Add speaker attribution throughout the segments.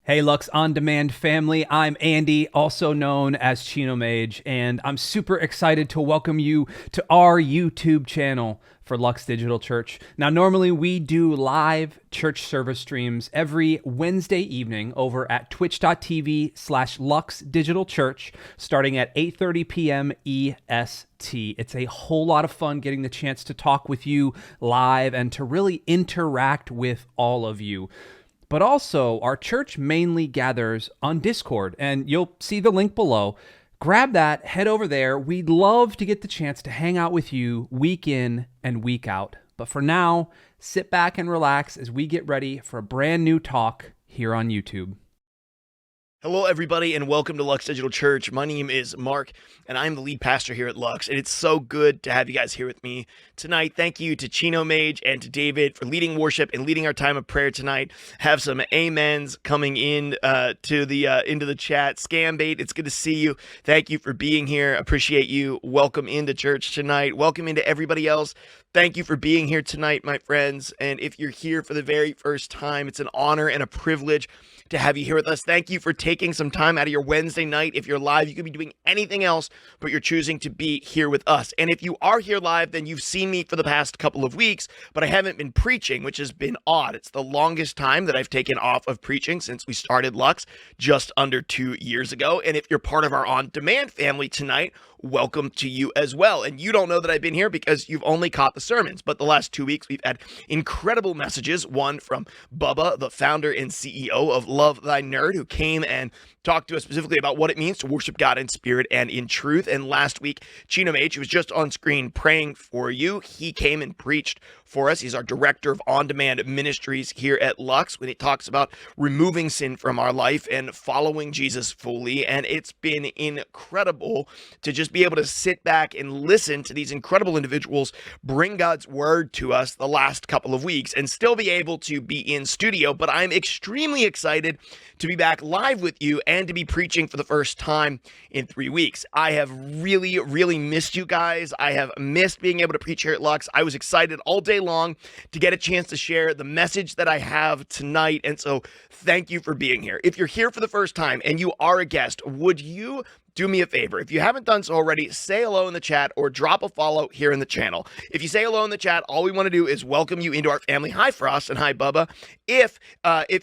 Speaker 1: Hey Lux On Demand family, I'm Andy, also known as Chino Mage, and I'm super excited to welcome you to our YouTube channel for Lux Digital Church. Now, normally we do live church service streams every Wednesday evening over at twitch.tv/Lux Digital Church, starting at 8:30 p.m. EST. It's a whole lot of fun getting the chance to talk with you live and to really interact with all of you. But also, our church mainly gathers on Discord, and you'll see the link below. Grab that, head over there. We'd love to get the chance to hang out with you week in and week out. But for now, sit back and relax as we get ready for a brand new talk here on YouTube.
Speaker 2: Hello, everybody, and welcome to Lux Digital Church. My name is Mark, and I'm the lead pastor here at Lux, and it's so good to have you guys here with me tonight. Thank you to Chino Mage and to David for leading worship and leading our time of prayer tonight. Have some amens coming in into the chat. Scambait, it's good to see you. Thank you for being here. Appreciate you. Welcome into church tonight. Welcome into everybody else. Thank you for being here tonight, my friends. And if you're here for the very first time, it's an honor and a privilege to have you here with us. Thank you for taking some time out of your Wednesday night. If you're live, you could be doing anything else, but you're choosing to be here with us. And if you are here live, then you've seen me for the past couple of weeks, but I haven't been preaching, which has been odd. It's the longest time that I've taken off of preaching since we started Lux just under 2 years ago. And if you're part of our on-demand family tonight, welcome to you as well. And you don't know that I've been here because you've only caught the sermons, but the last 2 weeks we've had incredible messages. One from Bubba, the founder and CEO of Love Thy Nerd, who came and talked to us specifically about what it means to worship God in spirit and in truth. And last week, Chino Mage, who was just on screen praying for you, he came and preached for us. He's our director of on-demand ministries here at Lux when he talks about removing sin from our life and following Jesus fully. And it's been incredible to just be able to sit back and listen to these incredible individuals bring God's word to us the last couple of weeks and still be able to be in studio. But I'm extremely excited to be back live with you and to be preaching for the first time in 3 weeks. I have really missed you guys. I have missed being able to preach here at Lux. I was excited all day long to get a chance to share the message that I have tonight. And so thank you for being here. If you're here for the first time and you are a guest, would you do me a favor? If you haven't done so already, say hello in the chat or drop a follow here in the channel. If you say hello in the chat, all we want to do is welcome you into our family. Hi, Frost, and hi, Bubba. If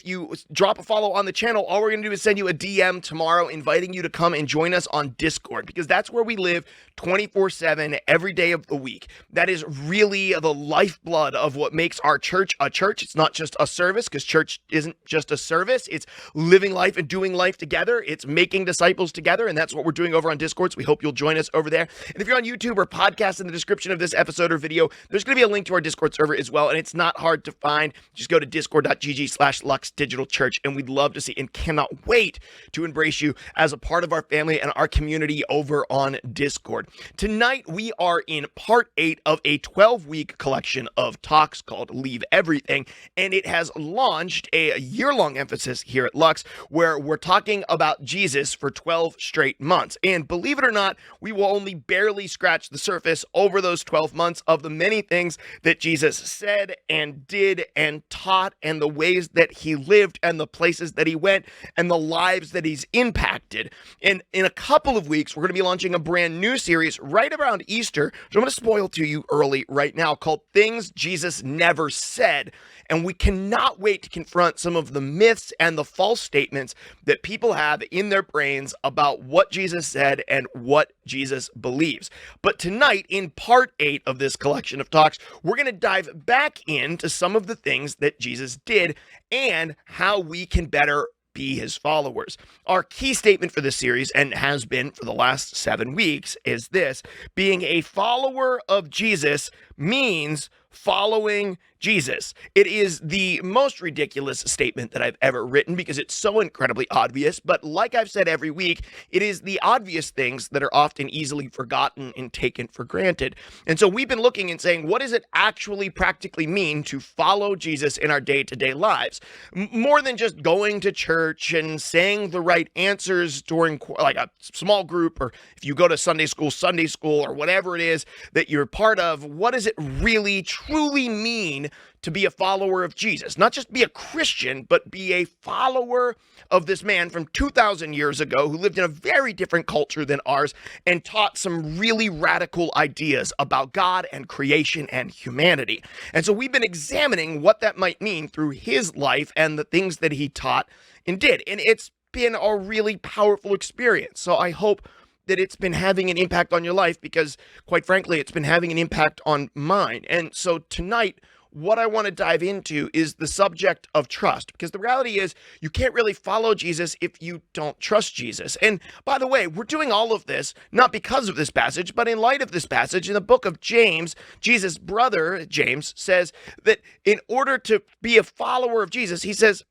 Speaker 2: you drop a follow on the channel, all we're going to do is send you a DM tomorrow inviting you to come and join us on Discord, because that's where we live 24/7 every day of the week. That is really the lifeblood of what makes our church a church. It's not just a service, because church isn't just a service. It's living life and doing life together. It's making disciples together, and that's what we're doing over on Discord, so we hope you'll join us over there. And if you're on YouTube or podcast, in the description of this episode or video, there's going to be a link to our Discord server as well, and it's not hard to find. Just go to discord.gg/Lux Digital Church, and we'd love to see and cannot wait to embrace you as a part of our family and our community over on Discord. Tonight, we are in part 8 of a 12-week collection of talks called Leave Everything, and it has launched a year-long emphasis here at Lux, where we're talking about Jesus for 12 straight months. And believe it or not, we will only barely scratch the surface over those 12 months of the many things that Jesus said and did and taught, and the ways that he lived and the places that he went and the lives that he's impacted. And in a couple of weeks, we're going to be launching a brand new series right around Easter, which I'm going to spoil to you early right now, called Things Jesus Never Said. And we cannot wait to confront some of the myths and the false statements that people have in their brains about what Jesus said and what Jesus believes. But tonight, in part 8 of this collection of talks, we're going to dive back into some of the things that Jesus did and how we can better be his followers. Our key statement for this series, and has been for the last 7 weeks, is this: being a follower of Jesus means following Jesus. It is the most ridiculous statement that I've ever written because it's so incredibly obvious, but like I've said every week, it is the obvious things that are often easily forgotten and taken for granted. And so we've been looking and saying, what does it actually practically mean to follow Jesus in our day-to-day lives? More than just going to church and saying the right answers during like a small group, or if you go to Sunday school, or whatever it is that you're part of, what does it really truly mean to be a follower of Jesus. Not just be a Christian, but be a follower of this man from 2,000 years ago who lived in a very different culture than ours and taught some really radical ideas about God and creation and humanity. And so we've been examining what that might mean through his life and the things that he taught and did. And it's been a really powerful experience. So I hope that it's been having an impact on your life because, quite frankly, it's been having an impact on mine. And so tonight, what I want to dive into is the subject of trust, because the reality is you can't really follow Jesus if you don't trust Jesus. And by the way, we're doing all of this not because of this passage, but in light of this passage. In the book of James, Jesus' brother, James, says that in order to be a follower of Jesus, he says,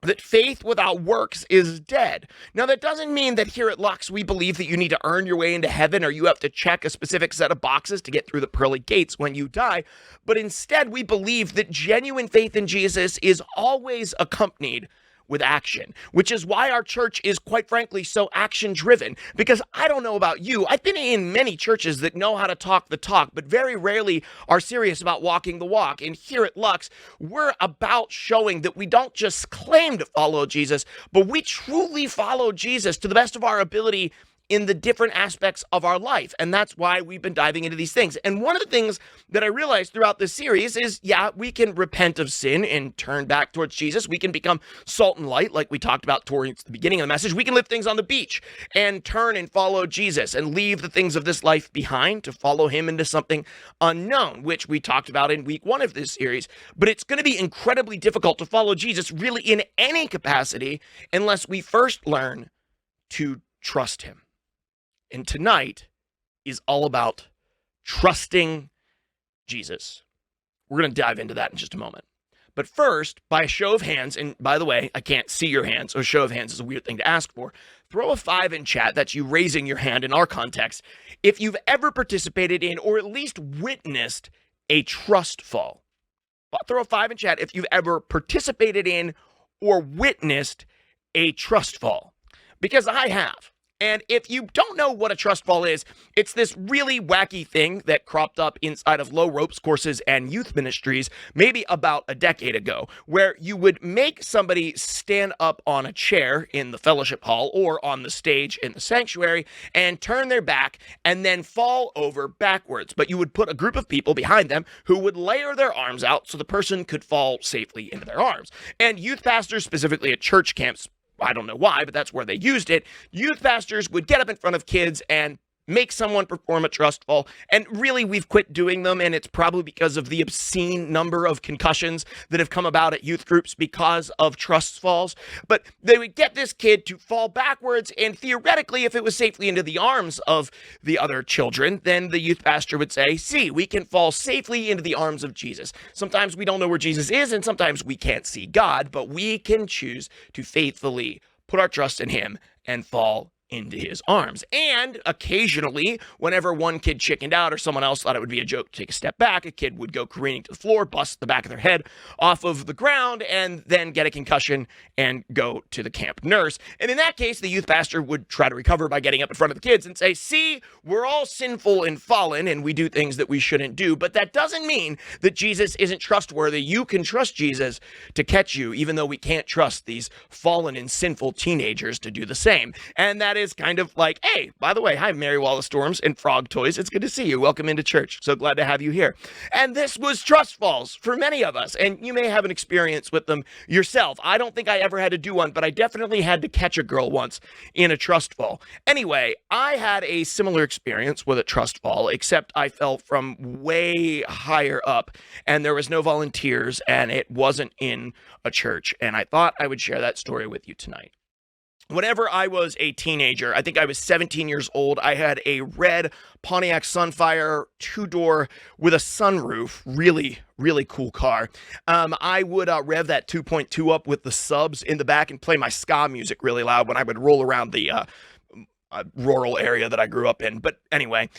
Speaker 2: that faith without works is dead. Now, that doesn't mean that here at Lux, we believe that you need to earn your way into heaven or you have to check a specific set of boxes to get through the pearly gates when you die. But instead, we believe that genuine faith in Jesus is always accompanied with action, which is why our church is, quite frankly, so action-driven. Because I don't know about you, I've been in many churches that know how to talk the talk, but very rarely are serious about walking the walk. And here at Lux, we're about showing that we don't just claim to follow Jesus, but we truly follow Jesus to the best of our ability in the different aspects of our life. And that's why we've been diving into these things. And one of the things that I realized throughout this series is, yeah, we can repent of sin and turn back towards Jesus. We can become salt and light, like we talked about towards the beginning of the message. We can live things on the beach and turn and follow Jesus and leave the things of this life behind to follow him into something unknown, which we talked about in week 1 of this series. But it's going to be incredibly difficult to follow Jesus really in any capacity unless we first learn to trust him. And tonight is all about trusting Jesus. We're going to dive into that in just a moment. But first, by a show of hands, and by the way, I can't see your hands, so a show of hands is a weird thing to ask for. Throw a 5 in chat, that's you raising your hand in our context, if you've ever participated in or at least witnessed a trust fall. Throw a 5 in chat if you've ever participated in or witnessed a trust fall. Because I have. And if you don't know what a trust fall is, it's this really wacky thing that cropped up inside of low ropes courses and youth ministries maybe about a decade ago, where you would make somebody stand up on a chair in the fellowship hall or on the stage in the sanctuary and turn their back and then fall over backwards. But you would put a group of people behind them who would layer their arms out so the person could fall safely into their arms. And youth pastors, specifically at church camps, I don't know why, but that's where they used it. Youth pastors would get up in front of kids and make someone perform a trust fall. And really, we've quit doing them, and it's probably because of the obscene number of concussions that have come about at youth groups because of trust falls. But they would get this kid to fall backwards, and theoretically, if it was safely into the arms of the other children, then the youth pastor would say, see, we can fall safely into the arms of Jesus. Sometimes we don't know where Jesus is, and sometimes we can't see God, but we can choose to faithfully put our trust in him and fall into his arms. And occasionally, whenever one kid chickened out or someone else thought it would be a joke to take a step back, a kid would go careening to the floor, bust the back of their head off of the ground, and then get a concussion and go to the camp nurse. And in that case, the youth pastor would try to recover by getting up in front of the kids and say, see, we're all sinful and fallen, and we do things that we shouldn't do. But that doesn't mean that Jesus isn't trustworthy. You can trust Jesus to catch you, even though we can't trust these fallen and sinful teenagers to do the same. And that is kind of like, hey, by the way, hi, Mary Wallace Storms and Frog Toys. It's good to see you. Welcome into church. So glad to have you here. And this was trust falls for many of us. And you may have an experience with them yourself. I don't think I ever had to do one, but I definitely had to catch a girl once in a trust fall. Anyway, I had a similar experience with a trust fall, except I fell from way higher up and there was no volunteers and it wasn't in a church. And I thought I would share that story with you tonight. Whenever I was a teenager, I think I was 17 years old, I had a red Pontiac Sunfire 2-door with a sunroof, really, really cool car. I would rev that 2.2 up with the subs in the back and play my ska music really loud when I would roll around the rural area that I grew up in. But anyway,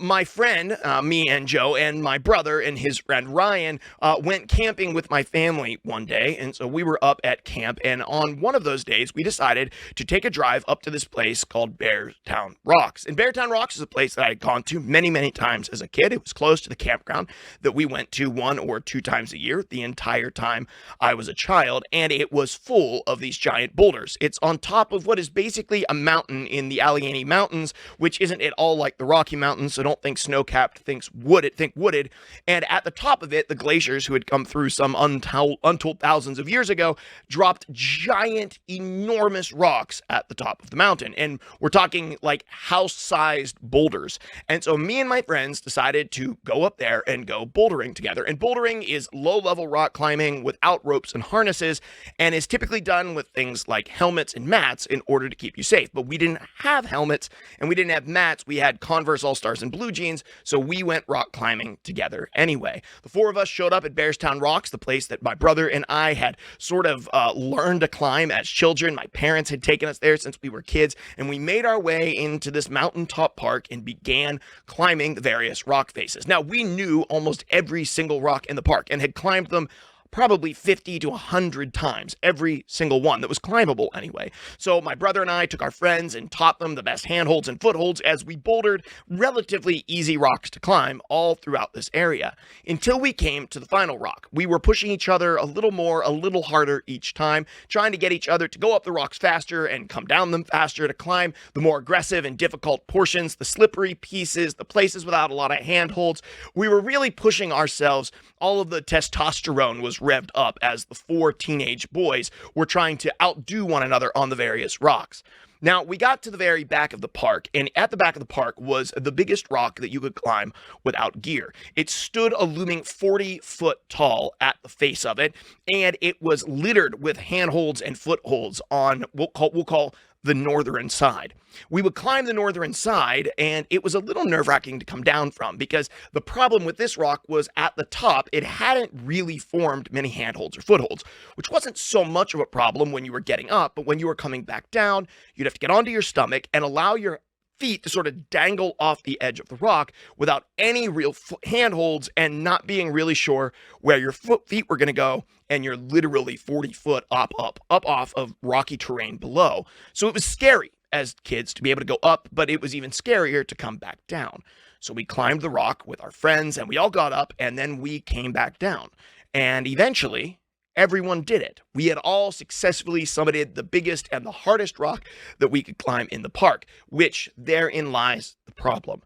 Speaker 2: my friend, me and Joe, and my brother and his friend Ryan went camping with my family one day. And so we were up at camp. And on one of those days, we decided to take a drive up to this place called Beartown Rocks. And Beartown Rocks is a place that I had gone to many, many times as a kid. It was close to the campground that we went to 1 or 2 times a year the entire time I was a child. And it was full of these giant boulders. It's on top of what is basically a mountain in the Allegheny Mountains, which isn't at all like the Rocky Mountains, so don't think snow-capped, think wooded. And at the top of it, the glaciers who had come through some untold thousands of years ago dropped giant, enormous rocks at the top of the mountain. And we're talking like house-sized boulders. And so me and my friends decided to go up there and go bouldering together. And bouldering is low-level rock climbing without ropes and harnesses, and is typically done with things like helmets and mats in order to keep you safe. But we didn't have helmets and we didn't have mats. We had Converse All-Stars and blue jeans, so we went rock climbing together anyway. The 4 of us showed up at Bearstown Rocks, the place that my brother and I had sort of learned to climb as children. My parents had taken us there since we were kids, and we made our way into this mountaintop park and began climbing the various rock faces. Now, we knew almost every single rock in the park and had climbed them probably 50 to 100 times, every single one that was climbable anyway. So my brother and I took our friends and taught them the best handholds and footholds as we bouldered relatively easy rocks to climb all throughout this area, until we came to the final rock. We were pushing each other a little more, a little harder each time, trying to get each other to go up the rocks faster and come down them faster, to climb the more aggressive and difficult portions, the slippery pieces, the places without a lot of handholds. We were really pushing ourselves. All of the testosterone was revved up as the 4 teenage boys were trying to outdo one another on the various rocks. Now, we got to the very back of the park, and at the back of the park was the biggest rock that you could climb without gear. It stood a looming 40-foot tall at the face of it, and it was littered with handholds and footholds on we'll call the northern side. We would climb the northern side, and it was a little nerve-wracking to come down from, because the problem with this rock was at the top, it hadn't really formed many handholds or footholds, which wasn't so much of a problem when you were getting up, but when you were coming back down, you'd have to get onto your stomach and allow your feet to sort of dangle off the edge of the rock without any real handholds, and not being really sure where your feet were going to go, and you're literally 40 foot up off of rocky terrain below. So it was scary as kids to be able to go up, but it was even scarier to come back down. So we climbed the rock with our friends, and we all got up, and then we came back down. And eventually, everyone did it. We had all successfully summited the biggest and the hardest rock that we could climb in the park, which therein lies the problem.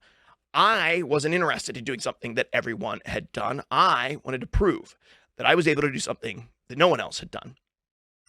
Speaker 2: I wasn't interested in doing something that everyone had done. I wanted to prove that I was able to do something that no one else had done.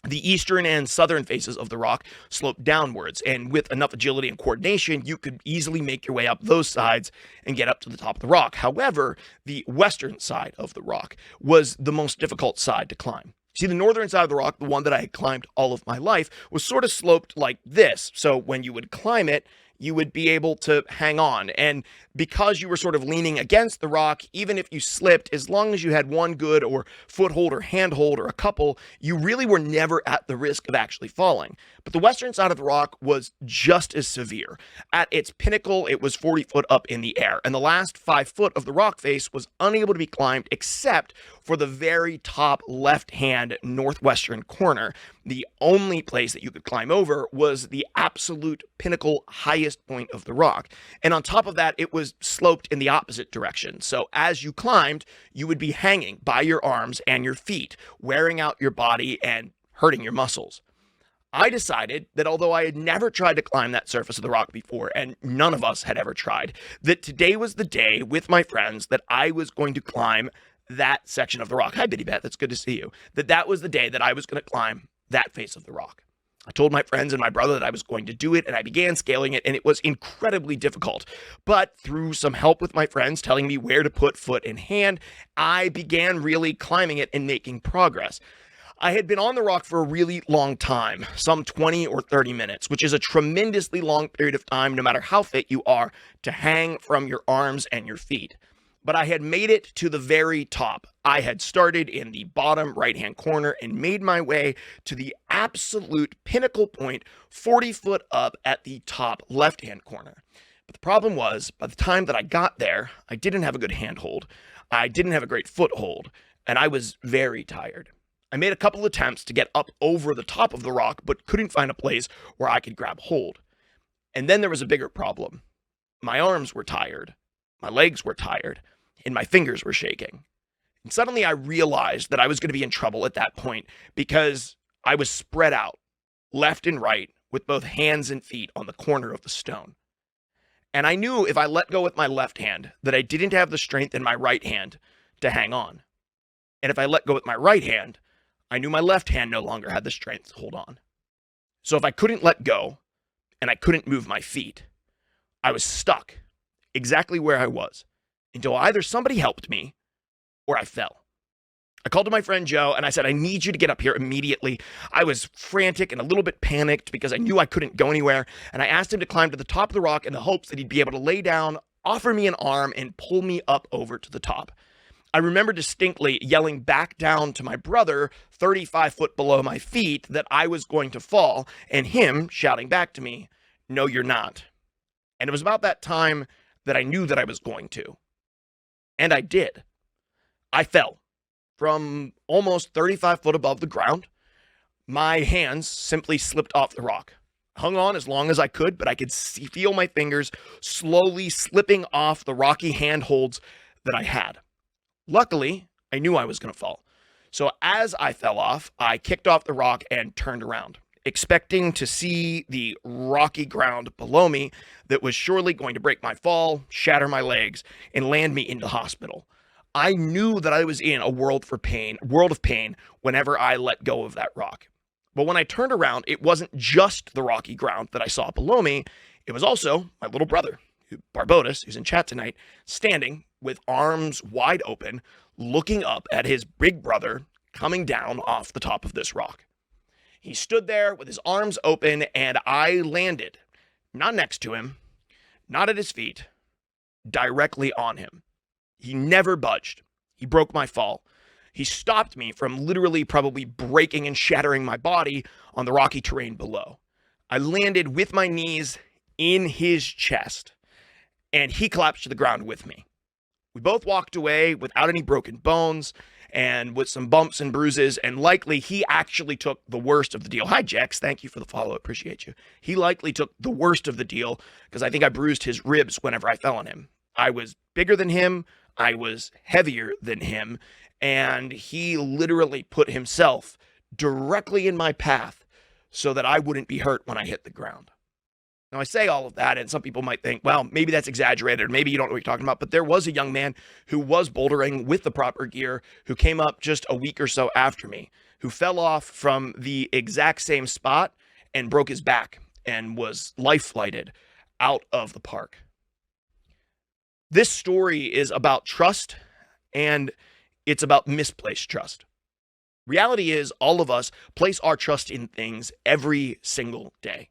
Speaker 2: The eastern and southern faces of the rock sloped downwards, and with enough agility and coordination, you could easily make your way up those sides and get up to the top of the rock. However, the western side of the rock was the most difficult side to climb. See, the northern side of the rock, the one that I had climbed all of my life, was sort of sloped like this. So when you would climb it, you would be able to hang on. And because you were sort of leaning against the rock, even if you slipped, as long as you had one good or foothold or handhold or a couple, you really were never at the risk of actually falling. But the western side of the rock was just as severe. At its pinnacle, it was 40 foot up in the air, and the last 5 foot of the rock face was unable to be climbed except for the very top left-hand northwestern corner. The only place that you could climb over was the absolute pinnacle highest point of the rock. And on top of that, it was sloped in the opposite direction. So as you climbed, you would be hanging by your arms and your feet, wearing out your body and hurting your muscles. I decided that although I had never tried to climb that surface of the rock before, and none of us had ever tried, that today was the day with my friends that I was going to climb that section of the rock. Hi, Biddy Bat. That's good to see you. That was the day that I was going to climb that face of the rock. I told my friends and my brother that I was going to do it, and I began scaling it, and it was incredibly difficult. But through some help with my friends telling me where to put foot and hand, I began really climbing it and making progress. I had been on the rock for a really long time, some 20 or 30 minutes, which is a tremendously long period of time, no matter how fit you are, to hang from your arms and your feet. but I had made it to the very top. I had started in the bottom right-hand corner and made my way to the absolute pinnacle point, 40 foot up at the top left-hand corner. But the problem was, by the time that I got there, I didn't have a good handhold. I didn't have a great foothold, and I was very tired. I made a couple attempts to get up over the top of the rock, but couldn't find a place where I could grab hold. And then there was a bigger problem. My arms were tired, my legs were tired, and my fingers were shaking. And suddenly I realized that I was going to be in trouble at that point because I was spread out, left and right, with both hands and feet on the corner of the stone. And I knew if I let go with my left hand that I didn't have the strength in my right hand to hang on. And if I let go with my right hand, I knew my left hand no longer had the strength to hold on. So if I couldn't let go and I couldn't move my feet, I was stuck exactly where I was until either somebody helped me or I fell. I called to my friend Joe and I said, I need you to get up here immediately. I was frantic and a little bit panicked because I knew I couldn't go anywhere. And I asked him to climb to the top of the rock in the hopes that he'd be able to lay down, offer me an arm, and pull me up over to the top. I remember distinctly yelling back down to my brother, 35 foot below my feet, that I was going to fall, and him shouting back to me, "No, you're not." And it was about that time that I knew that I was going to. And I did. I fell from almost 35 foot above the ground. My hands simply slipped off the rock. Hung on as long as I could, but I could feel my fingers slowly slipping off the rocky handholds that I had. Luckily, I knew I was going to fall. So as I fell off, I kicked off the rock and turned around, expecting to see the rocky ground below me that was surely going to break my fall, shatter my legs, and land me into hospital. I knew that I was in a world of pain whenever I let go of that rock. But when I turned around, it wasn't just the rocky ground that I saw below me. It was also my little brother, Barbotus, who's in chat tonight, standing with arms wide open, looking up at his big brother coming down off the top of this rock. He stood there with his arms open, and I landed, not next to him, not at his feet, directly on him. He never budged. He broke my fall. He stopped me from literally probably breaking and shattering my body on the rocky terrain below. I landed with my knees in his chest, and he collapsed to the ground with me. We both walked away without any broken bones and with some bumps and bruises, and likely he actually took the worst of the deal. Hi, Jex. Thank you for the follow. Appreciate you. He likely took the worst of the deal because I think I bruised his ribs whenever I fell on him. I was bigger than him. I was heavier than him, and he literally put himself directly in my path so that I wouldn't be hurt when I hit the ground. Now, I say all of that, and some people might think, well, maybe that's exaggerated, or maybe you don't know what you're talking about, but there was a young man who was bouldering with the proper gear who came up just a week or so after me, who fell off from the exact same spot and broke his back and was life-flighted out of the park. This story is about trust, and it's about misplaced trust. Reality is, all of us place our trust in things every single day.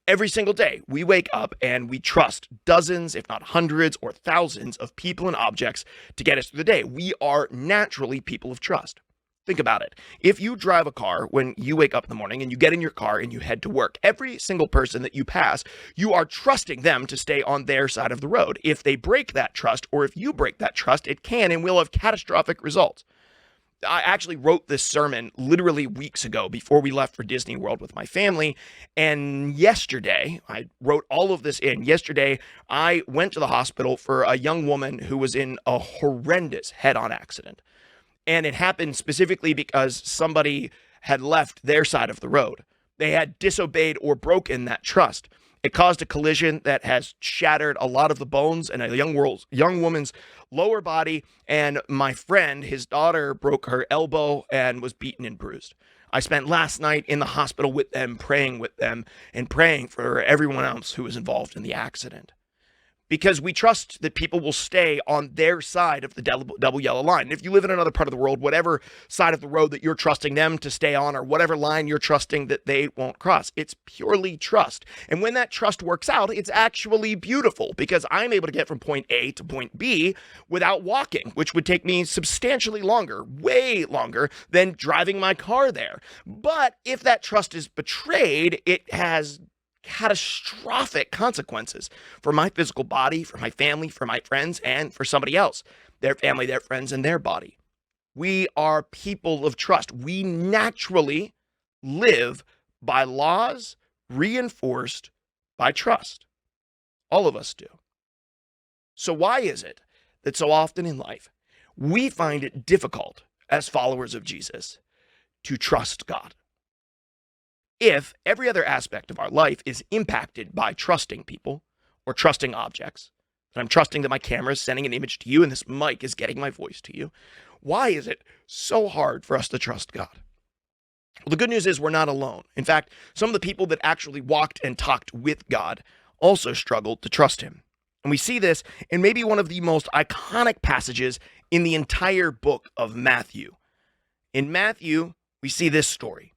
Speaker 2: Every single day, we wake up and we trust dozens, if not hundreds or thousands of people and objects to get us through the day. We are naturally people of trust. Think about it. If you drive a car when you wake up in the morning and you get in your car and you head to work, every single person that you pass, you are trusting them to stay on their side of the road. If they break that trust, or if you break that trust, it can and will have catastrophic results. I actually wrote this sermon literally weeks ago before we left for Disney World with my family. And yesterday, I wrote all of this in. Yesterday, I went to the hospital for a young woman who was in a horrendous head-on accident. And it happened specifically because somebody had left their side of the road. They had disobeyed or broken that trust. It caused a collision that has shattered a lot of the bones in a young woman's lower body, and my friend, his daughter, broke her elbow and was beaten and bruised. I spent last night in the hospital with them, praying with them, and praying for everyone else who was involved in the accident. because we trust that people will stay on their side of the double yellow line. And if you live in another part of the world, whatever side of the road that you're trusting them to stay on, or whatever line you're trusting that they won't cross, it's purely trust. And when that trust works out, it's actually beautiful, because I'm able to get from point A to point B without walking, which would take me substantially longer, way longer than driving my car there. But if that trust is betrayed, it has catastrophic consequences for my physical body, for my family, for my friends, and for somebody else, their family, their friends, and their body. We are people of trust. We naturally live by laws reinforced by trust. All of us do. So why is it that so often in life we find it difficult as followers of Jesus to trust God? If every other aspect of our life is impacted by trusting people or trusting objects, and I'm trusting that my camera is sending an image to you and this mic is getting my voice to you, why is it so hard for us to trust God? Well, the good news is we're not alone. In fact, some of the people that actually walked and talked with God also struggled to trust him. And we see this in maybe one of the most iconic passages in the entire book of Matthew. In Matthew, we see this story.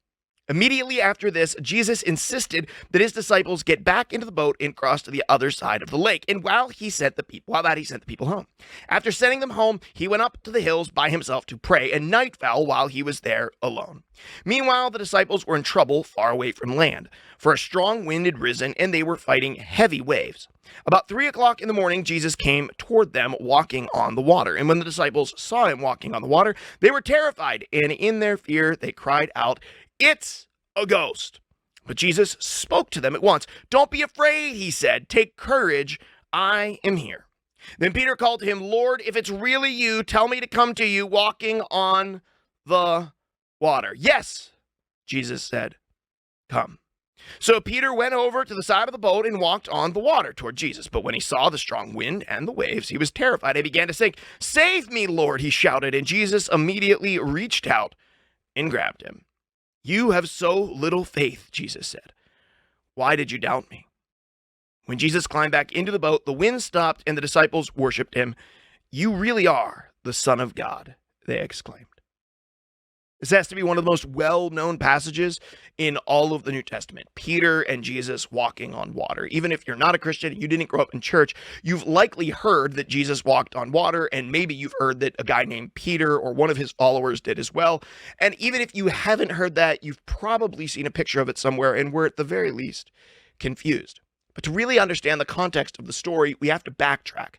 Speaker 2: Immediately after this, Jesus insisted that his disciples get back into the boat and cross to the other side of the lake. And while he sent the people home. After sending them home, he went up to the hills by himself to pray, and night fell while he was there alone. Meanwhile, the disciples were in trouble far away from land, for a strong wind had risen, and they were fighting heavy waves. About 3 o'clock in the morning, Jesus came toward them walking on the water. And when the disciples saw him walking on the water, they were terrified, and in their fear they cried out, "It's a ghost." But Jesus spoke to them at once. "Don't be afraid," he said. "Take courage. I am here." Then Peter called to him, "Lord, if it's really you, tell me to come to you walking on the water." "Yes," Jesus said, "come." So Peter went over to the side of the boat and walked on the water toward Jesus. But when he saw the strong wind and the waves, he was terrified and began to sink. "Save me, Lord," he shouted. And Jesus immediately reached out and grabbed him. "You have so little faith," Jesus said. "Why did you doubt me?" When Jesus climbed back into the boat, the wind stopped and the disciples worshiped him. "You really are the Son of God," they exclaimed. This has to be one of the most well-known passages in all of the New Testament. Peter and Jesus walking on water. Even if you're not a Christian, you didn't grow up in church, you've likely heard that Jesus walked on water, and maybe you've heard that a guy named Peter or one of his followers did as well. And even if you haven't heard that, you've probably seen a picture of it somewhere and were at the very least confused. But to really understand the context of the story, we have to backtrack.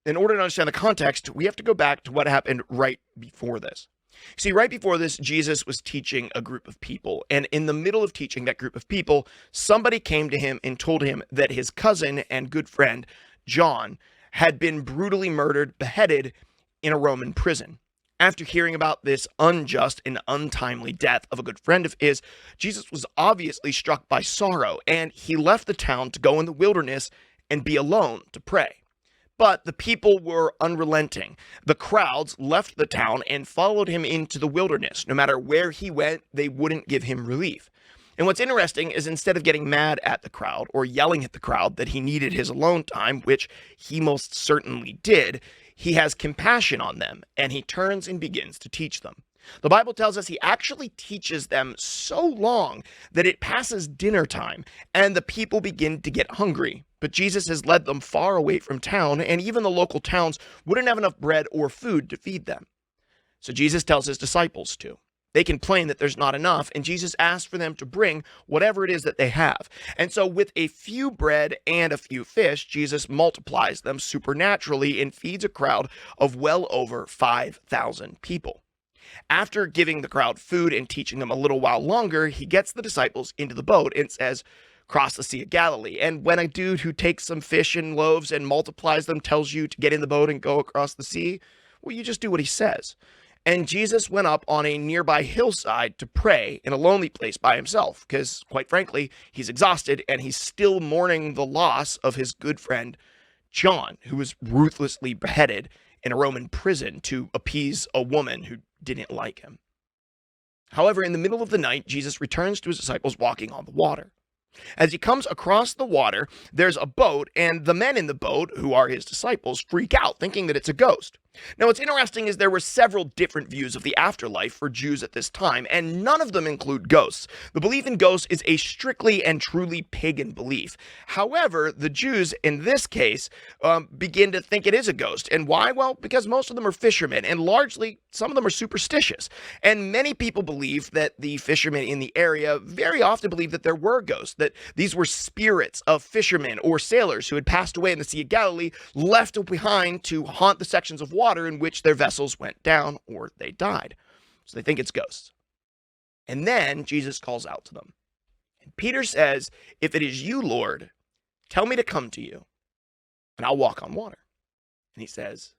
Speaker 2: In order to understand the context, we have to go back to what happened right before this. See, right before this, Jesus was teaching a group of people, and in the middle of teaching that group of people, somebody came to him and told him that his cousin and good friend, John, had been brutally murdered, beheaded in a Roman prison. After hearing about this unjust and untimely death of a good friend of his, Jesus was obviously struck by sorrow, and he left the town to go in the wilderness and be alone to pray. But the people were unrelenting. The crowds left the town and followed him into the wilderness. No matter where he went, they wouldn't give him relief. And what's interesting is instead of getting mad at the crowd or yelling at the crowd that he needed his alone time, which he most certainly did, he has compassion on them and he turns and begins to teach them. The Bible tells us he actually teaches them so long that it passes dinner time and the people begin to get hungry. But Jesus has led them far away from town, and even the local towns wouldn't have enough bread or food to feed them. So Jesus tells his disciples to. They complain that there's not enough, and Jesus asks for them to bring whatever it is that they have. And so with a few bread and a few fish, Jesus multiplies them supernaturally and feeds a crowd of well over 5,000 people. After giving the crowd food and teaching them a little while longer, he gets the disciples into the boat and says, "Cross the Sea of Galilee." And when a dude who takes some fish and loaves and multiplies them tells you to get in the boat and go across the sea, well, you just do what he says. And Jesus went up on a nearby hillside to pray in a lonely place by himself, because quite frankly, he's exhausted and he's still mourning the loss of his good friend, John, who was ruthlessly beheaded in a Roman prison to appease a woman who didn't like him. However, in the middle of the night, Jesus returns to his disciples walking on the water. As he comes across the water, there's a boat, and the men in the boat, who are his disciples, freak out, thinking that it's a ghost. Now, what's interesting is there were several different views of the afterlife for Jews at this time, and none of them include ghosts. The belief in ghosts is a strictly and truly pagan belief. However, the Jews, in this case, begin to think it is a ghost. And why? Well, because most of them are fishermen, and largely, some of them are superstitious. And many people believe that the fishermen in the area very often believe that there were ghosts, that these were spirits of fishermen or sailors who had passed away in the Sea of Galilee, left behind to haunt the sections of water in which their vessels went down or they died. So they think it's ghosts. And then Jesus calls out to them. And Peter says, "If it is you, Lord, tell me to come to you, and I'll walk on water." And he says,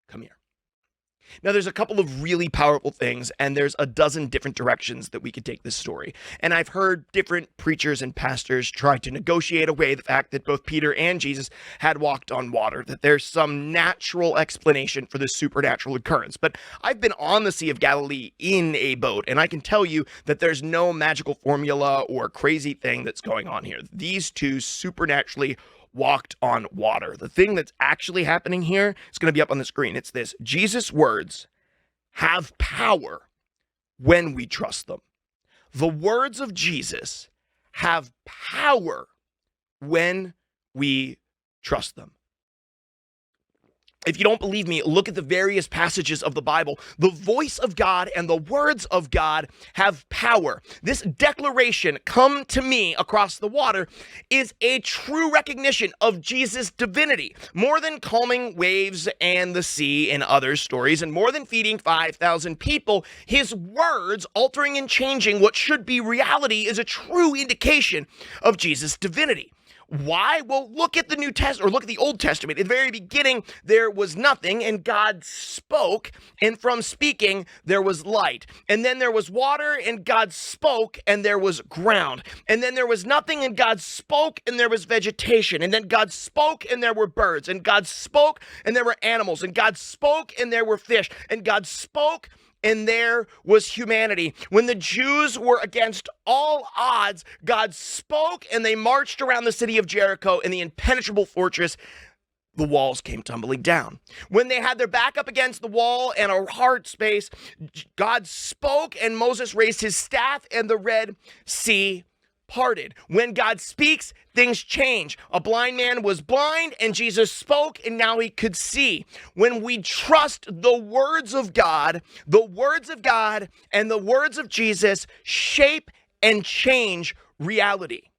Speaker 2: "Come here." Now, there's a couple of really powerful things, and there's a dozen different directions that we could take this story. And I've heard different preachers and pastors try to negotiate away the fact that both Peter and Jesus had walked on water, that there's some natural explanation for this supernatural occurrence. But I've been on the Sea of Galilee in a boat, and I can tell you that there's no magical formula or crazy thing that's going on here. These two supernaturally walked on water. The thing that's actually happening here is going to be up on the screen. It's this: Jesus' words have power when we trust them. The words of Jesus have power when we trust them. If you don't believe me, look at the various passages of the Bible. The voice of God and the words of God have power. This declaration, "Come to me," across the water, is a true recognition of Jesus' divinity. More than calming waves and the sea in other stories, and more than feeding 5,000 people, his words altering and changing what should be reality is a true indication of Jesus' divinity. Why? Well, look at the New Testament, or look at the Old Testament. At the very beginning, there was nothing, and God spoke, and from speaking, there was light. And then there was water, and God spoke, and there was ground. And then there was nothing, and God spoke, and there was vegetation. And then God spoke, and there were birds. And God spoke, and there were animals. And God spoke, and there were fish. And God spoke, and there was humanity. When the Jews were against all odds, God spoke, and they marched around the city of Jericho, and the impenetrable fortress, the walls came tumbling down. When they had their back up against the wall and a hard space, God spoke, and Moses raised his staff, and the Red Sea parted. When God speaks, things change. A blind man was blind, and Jesus spoke, and now he could see. When we trust the words of God and the words of Jesus shape and change reality.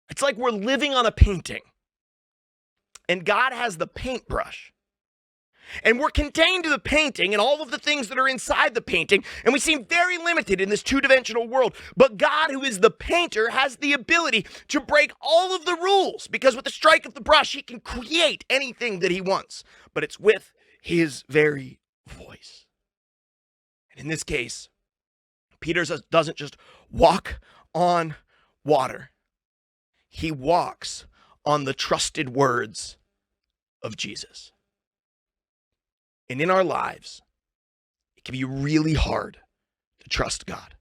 Speaker 2: It's like we're living on a painting, and God has the paintbrush. And we're contained to the painting and all of the things that are inside the painting, and we seem very limited in this two-dimensional world. But God, who is the painter, has the ability to break all of the rules, because with the strike of the brush, he can create anything that he wants. But it's with his very voice. And in this case, Peter doesn't just walk on water. He walks on the trusted words of Jesus. And in our lives, it can be really hard to trust God.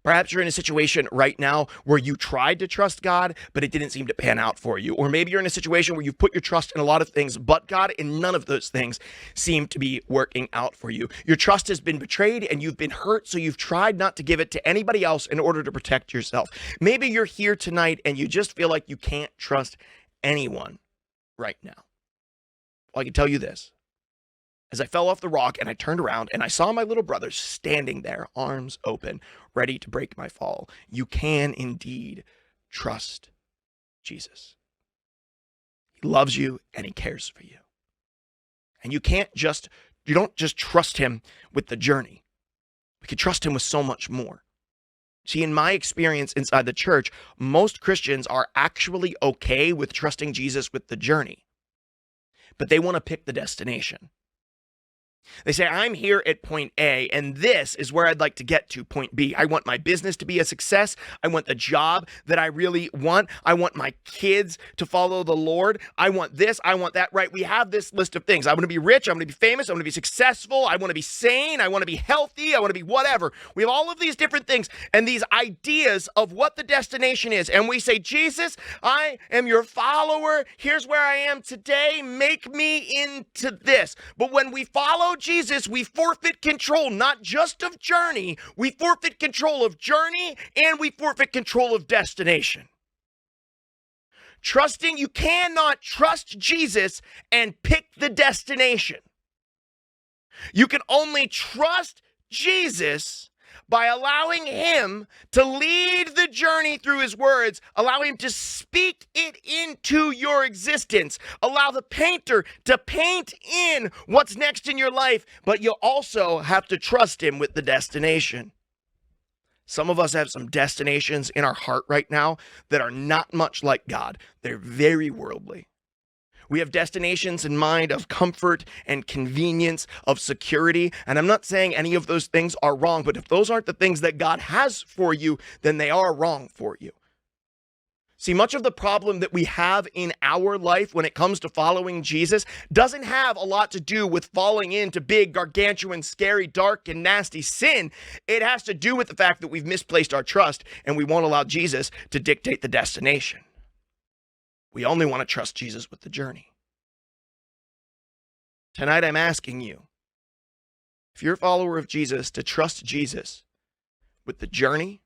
Speaker 2: Perhaps you're in a situation right now where you tried to trust God, but it didn't seem to pan out for you. Or maybe you're in a situation where you've put your trust in a lot of things but God, and none of those things seem to be working out for you. Your trust has been betrayed, and you've been hurt, so you've tried not to give it to anybody else in order to protect yourself. Maybe you're here tonight and you just feel like you can't trust anyone right now. Well, I can tell you this. As I fell off the rock and I turned around and I saw my little brother standing there, arms open, ready to break my fall. You can indeed trust Jesus. He loves you and he cares for you. And you don't just trust him with the journey. We can trust him with so much more. See, in my experience inside the church, most Christians are actually okay with trusting Jesus with the journey, but they want to pick the destination. They say, I'm here at point A, and this is where I'd like to get to point B. I want my business to be a success. I want the job that I really want. I want my kids to follow the Lord. I want this. I want that, right? We have this list of things. I want to be rich. I want to be famous. I want to be successful. I want to be sane. I want to be healthy. I want to be whatever. We have all of these different things and these ideas of what the destination is. And we say, Jesus, I am your follower. Here's where I am today. Make me into this. But when we follow Jesus, we forfeit control, not just of journey, we forfeit control of journey and we forfeit control of destination. Trusting, you cannot trust Jesus and pick the destination. You can only trust Jesus by allowing him to lead the journey through his words, allow him to speak it into your existence, allow the painter to paint in what's next in your life, but you also have to trust him with the destination. Some of us have some destinations in our heart right now that are not much like God. They're very worldly. We have destinations in mind of comfort and convenience, of security. And I'm not saying any of those things are wrong, but if those aren't the things that God has for you, then they are wrong for you. See, much of the problem that we have in our life when it comes to following Jesus doesn't have a lot to do with falling into big, gargantuan, scary, dark, and nasty sin. It has to do with the fact that we've misplaced our trust and we won't allow Jesus to dictate the destination. We only want to trust Jesus with the journey. Tonight, I'm asking you, if you're a follower of Jesus, to trust Jesus with the journey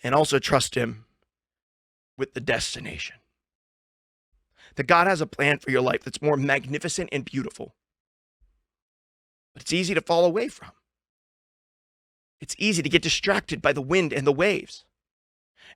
Speaker 2: and also trust him with the destination. That God has a plan for your life that's more magnificent and beautiful, but it's easy to fall away from. It's easy to get distracted by the wind and the waves.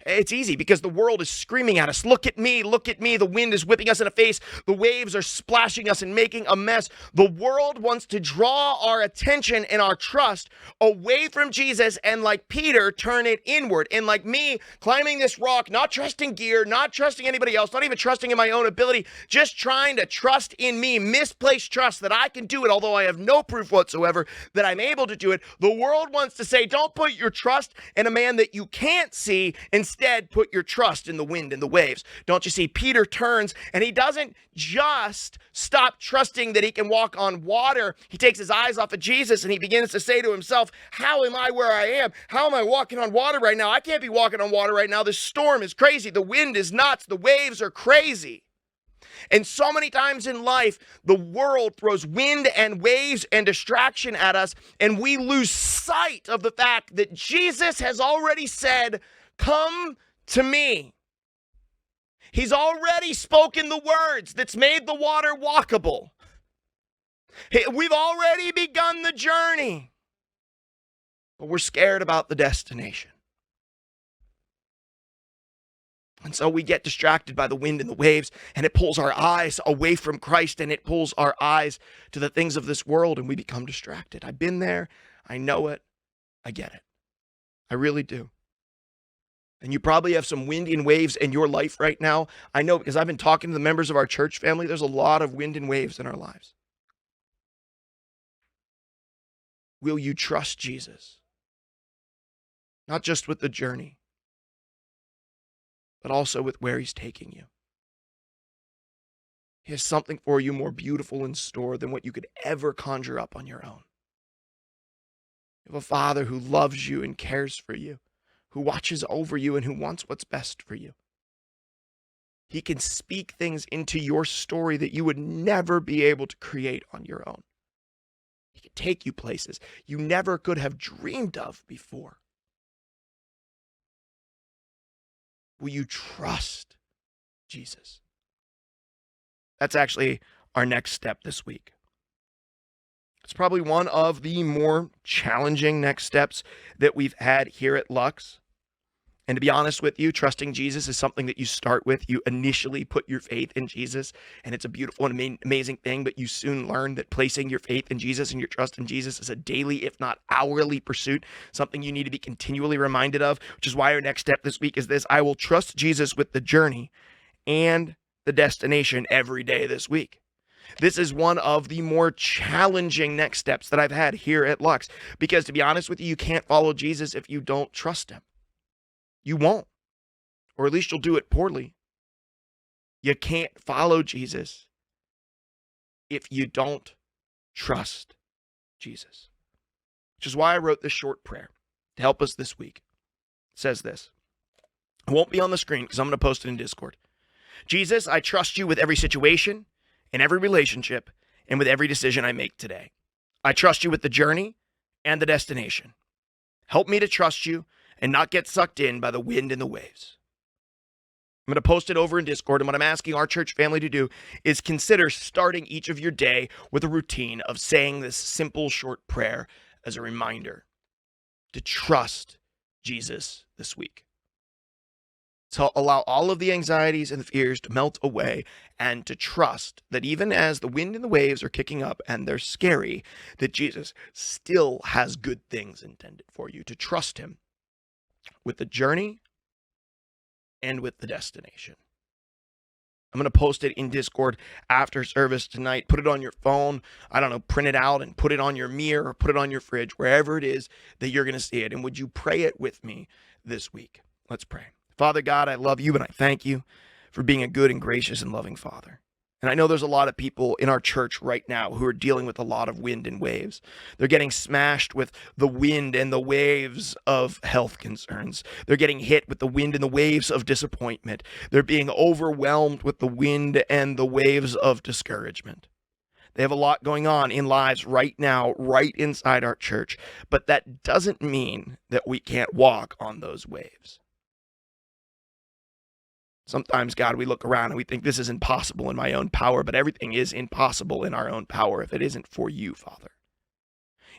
Speaker 2: It's easy because the world is screaming at us, look at me, look at me. The wind is whipping us in the face. The waves are splashing us and making a mess. The world wants to draw our attention and our trust away from Jesus and, like Peter, turn it inward. And like me, climbing this rock, not trusting gear, not trusting anybody else, not even trusting in my own ability, just trying to trust in me, misplaced trust that I can do it, although I have no proof whatsoever that I'm able to do it. The world wants to say, don't put your trust in a man that you can't see. Instead, put your trust in the wind and the waves. Don't you see? Peter turns and he doesn't just stop trusting that he can walk on water. He takes his eyes off of Jesus and he begins to say to himself, how am I where I am? How am I walking on water right now? I can't be walking on water right now. The storm is crazy. The wind is nuts. The waves are crazy. And so many times in life, the world throws wind and waves and distraction at us, and we lose sight of the fact that Jesus has already said, come to me. He's already spoken the words that's made the water walkable. We've already begun the journey, but we're scared about the destination. And so we get distracted by the wind and the waves, and it pulls our eyes away from Christ, and it pulls our eyes to the things of this world, and we become distracted. I've been there. I know it. I get it. I really do. And you probably have some wind and waves in your life right now. I know because I've been talking to the members of our church family. There's a lot of wind and waves in our lives. Will you trust Jesus? Not just with the journey, but also with where he's taking you. He has something for you more beautiful in store than what you could ever conjure up on your own. You have a Father who loves you and cares for you, who watches over you and who wants what's best for you. He can speak things into your story that you would never be able to create on your own. He can take you places you never could have dreamed of before. Will you trust Jesus? That's actually our next step this week. It's probably one of the more challenging next steps that we've had here at Lux. And to be honest with you, trusting Jesus is something that you start with. You initially put your faith in Jesus, and it's a beautiful and amazing thing, but you soon learn that placing your faith in Jesus and your trust in Jesus is a daily, if not hourly pursuit, something you need to be continually reminded of, which is why our next step this week is this. I will trust Jesus with the journey and the destination every day this week. This is one of the more challenging next steps that I've had here at Lux, because to be honest with you, you can't follow Jesus if you don't trust him. You won't, or at least you'll do it poorly. You can't follow Jesus if you don't trust Jesus, which is why I wrote this short prayer to help us this week. It says this. It won't be on the screen because I'm going to post it in Discord. Jesus, I trust you with every situation, in every relationship, and with every decision I make today. I trust you with the journey and the destination. Help me to trust you and not get sucked in by the wind and the waves. I'm going to post it over in Discord, and what I'm asking our church family to do is consider starting each of your day with a routine of saying this simple short prayer as a reminder to trust Jesus this week. To allow all of the anxieties and the fears to melt away, and to trust that even as the wind and the waves are kicking up and they're scary, that Jesus still has good things intended for you. To trust him with the journey and with the destination. I'm going to post it in Discord after service tonight. Put it on your phone. I don't know, print it out and put it on your mirror or put it on your fridge, wherever it is that you're going to see it. And would you pray it with me this week? Let's pray. Father God, I love you and I thank you for being a good and gracious and loving Father. And I know there's a lot of people in our church right now who are dealing with a lot of wind and waves. They're getting smashed with the wind and the waves of health concerns. They're getting hit with the wind and the waves of disappointment. They're being overwhelmed with the wind and the waves of discouragement. They have a lot going on in lives right now, right inside our church. But that doesn't mean that we can't walk on those waves. Sometimes, God, we look around and we think this is impossible in my own power, but everything is impossible in our own power if it isn't for you, Father.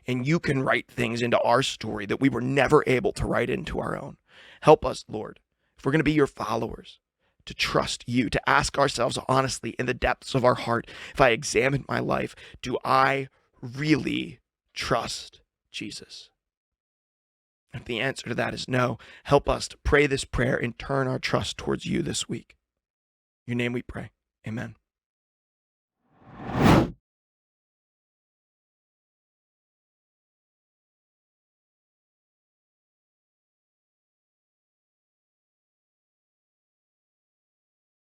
Speaker 2: And you can write things into our story that we were never able to write into our own. Help us, Lord, if we're going to be your followers, to trust you, to ask ourselves honestly in the depths of our heart, if I examine my life, do I really trust Jesus? If the answer to that is no, help us to pray this prayer and turn our trust towards you this week. In your name we pray. Amen.